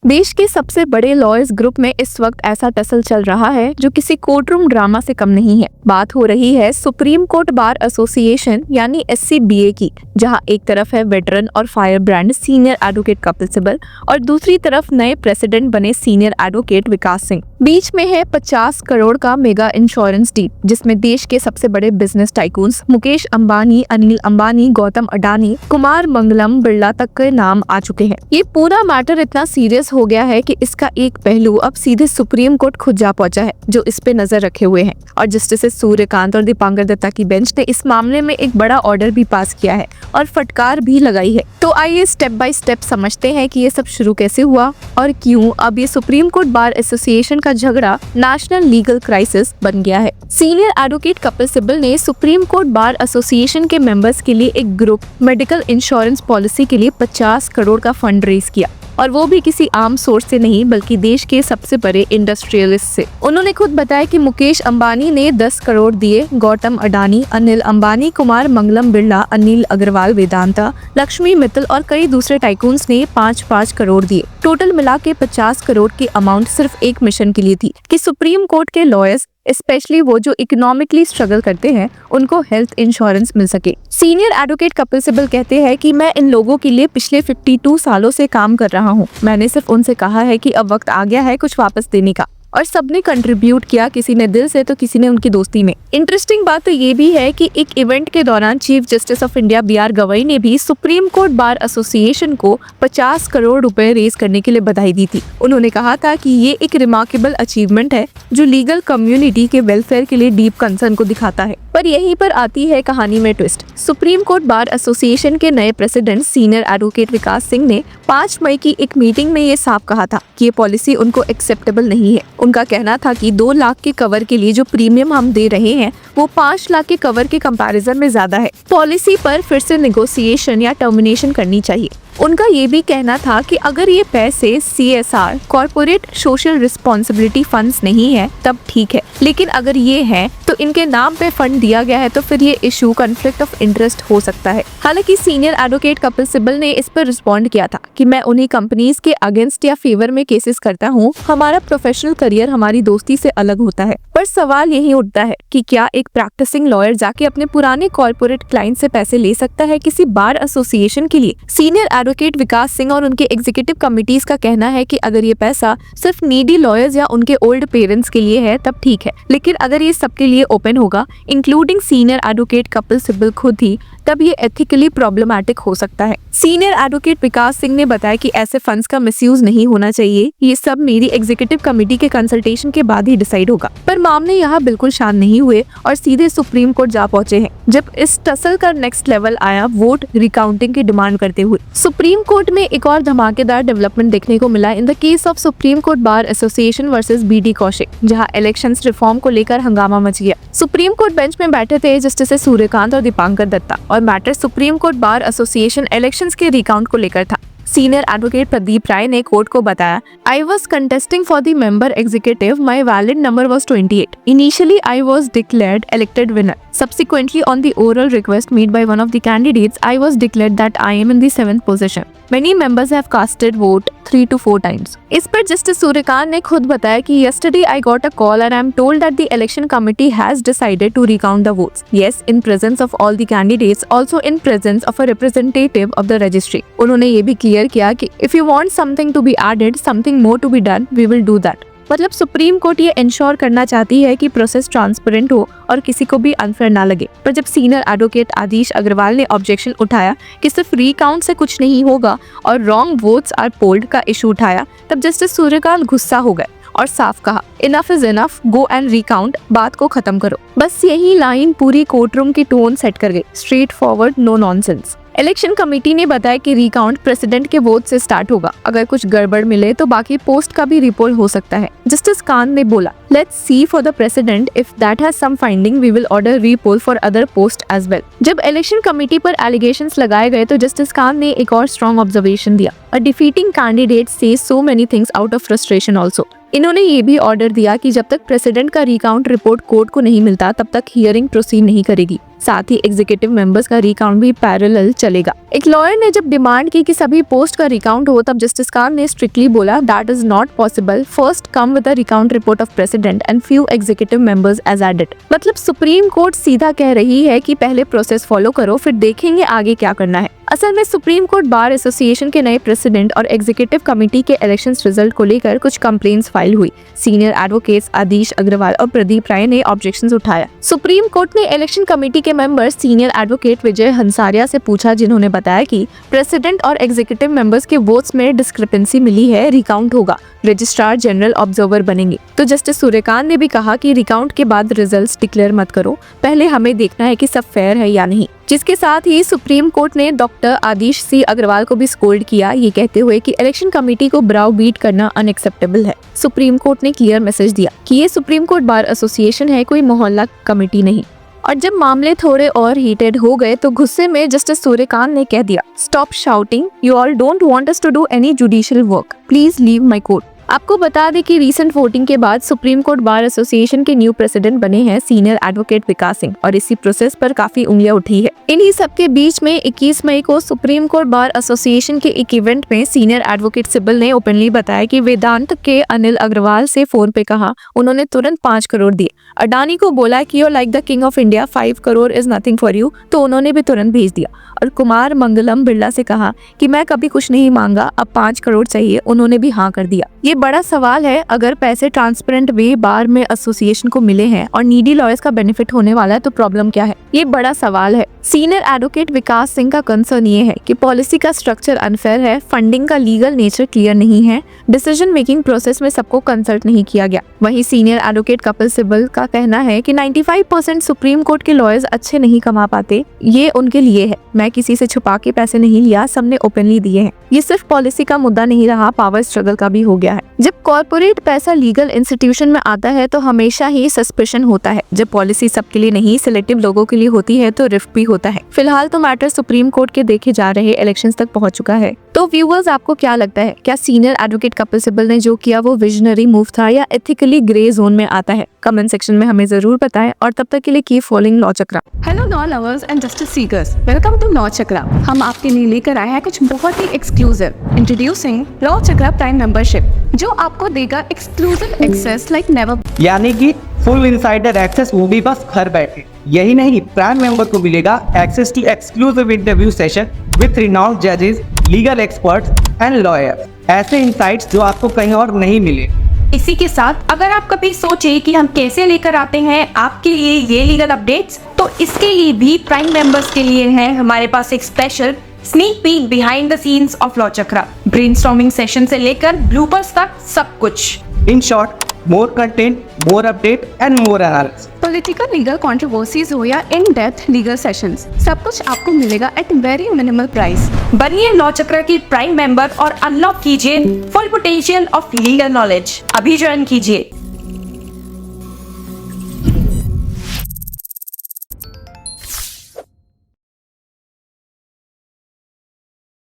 देश के सबसे बड़े लॉयर्स ग्रुप में इस वक्त ऐसा टसल चल रहा है जो किसी कोर्ट-रूम ड्रामा से कम नहीं है। बात हो रही है सुप्रीम कोर्ट बार एसोसिएशन यानी SCBA की, जहां एक तरफ है वेटरन और fire brand senior advocate Kapil Sibal और दूसरी तरफ नए प्रेसिडेंट बने सीनियर एडवोकेट विकास सिंह। बीच में है 50 करोड़ का मेगा इंश्योरेंस डील, जिसमें देश के सबसे बड़े बिजनेस टाइकून्स मुकेश अंबानी, अनिल अंबानी, गौतम अडानी, कुमार मंगलम बिरला तक के नाम आ चुके हैं। ये पूरा मैटर इतना सीरियस हो गया है कि इसका एक पहलू अब सीधे सुप्रीम कोर्ट खुद जा पहुंचा है, जो इस पे नजर रखे हुए हैं। और जस्टिस सूर्यकांत और दीपांकर दत्ता की बेंच ने इस मामले में एक बड़ा ऑर्डर भी पास किया है और फटकार भी लगाई है। तो आइए स्टेप बाय स्टेप समझते हैं कि ये सब शुरू कैसे हुआ और क्यों अब ये सुप्रीम कोर्ट बार एसोसिएशन का झगड़ा नेशनल लीगल क्राइसिस बन गया है। सीनियर एडवोकेट कपिल सिब्बल ने सुप्रीम कोर्ट बार एसोसिएशन के मेंबर्स के लिए एक ग्रुप मेडिकल इंश्योरेंस पॉलिसी के लिए 50 करोड़ का फंड रेज किया, और वो भी किसी आम सोर्स से नहीं बल्कि देश के सबसे बड़े इंडस्ट्रियलिस्ट से। उन्होंने खुद बताया कि मुकेश अंबानी ने 10 करोड़ दिए, गौतम अडानी, अनिल अंबानी, कुमार मंगलम बिरला, अनिल अग्रवाल वेदांता, लक्ष्मी मित्तल और कई दूसरे टाइकून्स ने 5-5 करोड़ दिए। टोटल मिला के 50 करोड़ की अमाउंट सिर्फ एक मिशन के लिए थी कि सुप्रीम कोर्ट के लॉयर्स, स्पेशली वो जो इकोनॉमिकली स्ट्रगल करते हैं, उनको हेल्थ इंश्योरेंस मिल सके। सीनियर एडवोकेट कपिल सिब्बल कहते हैं कि मैं इन लोगों के लिए पिछले 52 सालों से काम कर रहा हूँ। मैंने सिर्फ उनसे कहा है कि अब वक्त आ गया है कुछ वापस देने का, और सबने कंट्रीब्यूट किया, किसी ने दिल से तो किसी ने उनकी दोस्ती में। इंटरेस्टिंग बात तो ये भी है कि एक इवेंट के दौरान chief justice of India BR Gavai ने भी सुप्रीम कोर्ट बार एसोसिएशन को 50 करोड़ रुपए रेज करने के लिए बधाई दी थी। उन्होंने कहा था कि ये एक रिमार्केबल अचीवमेंट है जो लीगल कम्युनिटी के वेलफेयर के लिए डीप कंसर्न को दिखाता है। पर यहीं पर आती है कहानी में twist. Supreme Court Bar Association के नए प्रेसिडेंट सीनियर एडवोकेट विकास सिंह ने 5 मई की एक मीटिंग में ये साफ कहा था कि ये पॉलिसी उनको एक्सेप्टेबल नहीं है। उनका कहना था कि 2 लाख के कवर के लिए जो प्रीमियम हम दे रहे हैं वो 5 लाख के कवर के कंपैरिजन में ज्यादा है। पॉलिसी पर फिर से नेगोशिएशन या टर्मिनेशन करनी चाहिए। उनका ये भी कहना था कि अगर ये पैसे CSR corporate social responsibility funds नहीं है तब ठीक है, लेकिन अगर ये है तो इनके नाम पे फंड दिया गया है तो फिर ये इशू कॉन्फ्लिक्ट ऑफ इंटरेस्ट हो सकता है। हालांकि सीनियर एडवोकेट कपिल सिब्बल ने इस पर रिस्पॉन्ड किया था कि मैं उन्हीं कंपनीज के अगेंस्ट या फेवर में केसेस करता हूँ। हमारा प्रोफेशनल करियर हमारी दोस्ती से अलग होता है। पर सवाल यही उठता है कि क्या एक प्रैक्टिसिंग लॉयर जाके अपने पुराने कॉर्पोरेट क्लाइंट से पैसे ले सकता है किसी बार एसोसिएशन के लिए? सीनियर एडवोकेट विकास सिंह और उनके एग्जीक्यूटिव कमिटीज का कहना है कि अगर ये पैसा सिर्फ नीडी लॉयर्स या उनके ओल्ड पेरेंट्स के लिए है तब ठीक है, लेकिन अगर ये सबके लिए ओपन होगा, including senior advocate Kapil Sibal खुद ही, तब ये एथिकली प्रॉब्लमैटिक हो सकता है। सीनियर एडवोकेट विकास सिंह ने बताया कि ऐसे फंड्स का मिसयूज नहीं होना चाहिए। ये सब मेरी एग्जीक्यूटिव कमेटी के कंसल्टेशन के बाद ही डिसाइड होगा। पर मामले यहाँ बिल्कुल शांत नहीं हुए और सीधे सुप्रीम कोर्ट जा पहुंचे हैं, जब इस टसल का नेक्स्ट लेवल आया वोट रिकाउंटिंग की डिमांड करते हुए। सुप्रीम कोर्ट में एक और धमाकेदार डेवलपमेंट देखने को मिला in the case of supreme Court Bar association versus BD Kaushik, जहां इलेक्शंस रिफॉर्म को लेकर हंगामा मच गया। सुप्रीम कोर्ट बेंच में बैठे थे जस्टिस सूर्यकांत और दीपांकर दत्ता, और matter supreme Court Bar association elections के रिकाउंट को लेकर था। सीनियर एडवोकेट प्रदीप राय ने कोर्ट को बताया, I was contesting for the member executive. My valid number was 28. Initially, I was declared elected winner. Subsequently, on the oral request made by one of the candidates, I was declared that I am in the 7th position. Many members have casted vote 3 to 4 times. इस पर justice Suryakant ने खुद बताया कि yesterday I got a call and I am told that the election committee has decided to recount the votes. Yes, in presence of all the candidates, also in presence of a representative of the registry. उन्होंने ये भी clear किया कि if you want something to be added, something more to be done, we will do that. मतलब Supreme court ये ensure करना चाहती है कि प्रोसेस ट्रांसपेरेंट हो और किसी को भी अनफेयर ना लगे। पर जब सीनियर एडवोकेट आदिश अग्रवाल ने ऑब्जेक्शन उठाया कि सिर्फ रिकाउंट से कुछ नहीं होगा और रॉन्ग वोट्स आर पोल्ड का इशू उठाया, तब जस्टिस सूर्यकांत गुस्सा हो गए और साफ कहा, enough is enough, go and recount, बात को खत्म करो। बस यही लाइन पूरी कोर्टरूम की टोन सेट कर गई। Straightforward, no nonsense. Election committee ने बताया कि रिकाउंट प्रेसिडेंट के वोट से स्टार्ट होगा। अगर कुछ गड़बड़ मिले तो बाकी पोस्ट का भी रिपोल हो सकता है। जस्टिस कांत ने बोला, let's see for the president, if that has some finding we will order repoll for other post as well. जब इलेक्शन कमेटी पर एलिगेशंस लगाए गए तो जस्टिस कांत ने एक और स्ट्रॉन्ग ऑब्जर्वेशन दिया, a defeating candidate says so many things out of frustration also. इन्होंने ये भी ऑर्डर दिया कि जब तक प्रेसिडेंट का रिकाउंट रिपोर्ट कोर्ट को नहीं मिलता तब तक हियरिंग प्रोसीड नहीं करेगी। साथ ही एग्जीक्यूटिव मेंबर्स का रिकाउंट भी पैरेलल चलेगा। एक लॉयर ने जब डिमांड की कि सभी पोस्ट का रिकाउंट हो, तब जस्टिस खान ने स्ट्रिक्टली बोला that is not possible, first come with the recount report of president and few executive members as added. मतलब सुप्रीम कोर्ट सीधा कह रही है कि पहले प्रोसेस फॉलो करो, फिर देखेंगे आगे क्या करना है। असल में सुप्रीम कोर्ट बार एसोसिएशन के नए प्रेसिडेंट और एग्जीक्यूटिव कमेटी के इलेक्शंस रिजल्ट को लेकर कुछ कंप्लेंट्स फाइल हुई। सीनियर एडवोकेट्स आदिश अग्रवाल और प्रदीप राय ने ऑब्जेक्शंस उठाया। सुप्रीम कोर्ट ने इलेक्शन कमेटी के मेंबर सीनियर एडवोकेट विजय हंसारिया से पूछा, जिन्होंने बताया कि प्रेसिडेंट और एग्जीक्यूटिव मेंबर्स के वोट्स में डिस्क्रिपेंसी मिली है, रिकाउंट होगा, रजिस्ट्रार जनरल ऑब्जर्वर बनेंगे। तो जस्टिस सूर्यकांत ने भी कहा कि रिकाउंट के बाद रिजल्ट्स डिक्लेयर मत करो, पहले हमें देखना है कि सब फेयर है या नहीं। जिसके साथ ही सुप्रीम कोर्ट ने डॉक्टर आदिश सी अग्रवाल को भी स्कोल्ड किया, ये कहते हुए कि इलेक्शन कमेटी को ब्राउ बीट करना अनएक्सेप्टेबल है। सुप्रीम कोर्ट ने क्लियर मैसेज दिया कि ये सुप्रीम कोर्ट बार एसोसिएशन है, कोई मोहल्ला कमेटी नहीं। और जब मामले थोड़े और हीटेड हो गए तो गुस्से में जस्टिस सूर्यकांत ने कह दिया, stop shouting, you all don't want us to do any judicial work, please leave my court. आपको बता दें कि रीसेंट वोटिंग के बाद सुप्रीम कोर्ट बार एसोसिएशन के न्यू प्रेसिडेंट बने हैं सीनियर एडवोकेट विकास सिंह, और इसी प्रोसेस पर काफी उंगलियां उठी है। इन्हीं सबके बीच में 21 मई को सुप्रीम कोर्ट बार एसोसिएशन के एक इवेंट में सीनियर एडवोकेट सिब्बल ने ओपनली बताया कि वेदांत के अनिल अग्रवाल से फोन पे कहा, उन्होंने तुरंत 5 करोड़ दिए। अडानी को बोला कि you like the king of India, 5 crore is nothing for you, तो उन्होंने भी तुरंत भेज दिया। और कुमार मंगलम बिरला से कहा कि मैं कभी कुछ नहीं मांगा, अब 5 करोड़ चाहिए, उन्होंने भी हाँ कर दिया। ये बड़ा सवाल है, अगर पैसे ट्रांसपेरेंट वे बार में एसोसिएशन को मिले हैं और नीडी लॉयर्स का बेनिफिट होने वाला है, तो प्रॉब्लम क्या है? ये बड़ा सवाल है। सीनियर एडवोकेट विकास सिंह का कंसर्न ये है कि पॉलिसी का स्ट्रक्चर अनफेयर है, फंडिंग का लीगल नेचर क्लियर नहीं है, डिसीजन मेकिंग प्रोसेस में सबको कंसल्ट नहीं किया गया। वहीं सीनियर एडवोकेट कपिल सिब्बल का कहना है कि 95% सुप्रीम कोर्ट के लॉयर्स अच्छे नहीं कमा पाते, ये उनके लिए है। मैं किसी से छुपा के पैसे नहीं लिया, सबने ओपनली दिए हैं। ये सिर्फ पॉलिसी का मुद्दा नहीं रहा, पावर स्ट्रगल का भी हो गया है। जब कॉर्पोरेट पैसा लीगल इंस्टीट्यूशन में आता है तो हमेशा ही सस्पेशन होता है। जब पॉलिसी सबके लिए नहीं, सिलेक्टिव लोगों के लिए होती है तो रिस्क भी होता है। फिलहाल तो मैटर सुप्रीम कोर्ट के देखे जा रहे इलेक्शंस तक पहुंच चुका है। तो व्यूअर्स, आपको क्या लगता है, क्या सीनियर एडवोकेट कपिल सिब्बल ने जो किया वो विजनरी मूव था या एथिकली ग्रे जोन में आता है? कमेंट सेक्शन में हमें जरूर बताएं, और तब तक के लिए keep following law Chakra. Hello law lovers and justice seekers, welcome to law Chakra. हम आपके लिए लेकर आए हैं कुछ बहुत ही exclusive. Introducing law Chakra prime membership, जो आपको देगा एक्सक्लूसिव एक्सेस लाइक नेवर, यानी कि फुल इनसाइडर एक्सेस, वो भी बस घर बैठे। यही नहीं, प्राइम मेंबर को मिलेगा access to exclusive interview session with renowned जजेस, लीगल एक्सपर्ट्स एंड लॉयर्स। ऐसे इनसाइट्स जो आपको कहीं और नहीं मिले। इसी के साथ अगर आप कभी सोचे कि हम कैसे लेकर आते हैं आपके लिए ये लीगल अपडेट्स, तो इसके लिए भी प्राइम मेंबर्स के लिए है हमारे पास एक special sneak peek behind the scenes of law chakra. Brainstorming session से लेकर ब्लूपर्स तक सब कुछ। In short, more content, more update and more analysis. Political legal controversies हो या इन डेप्थ लीगल सेशंस, सब कुछ आपको मिलेगा एट वेरी मिनिमल प्राइस। बनिए लॉ चक्र की प्राइम मेंबर और अनलॉक कीजिए full potential of legal knowledge. अभी ज्वाइन कीजिए।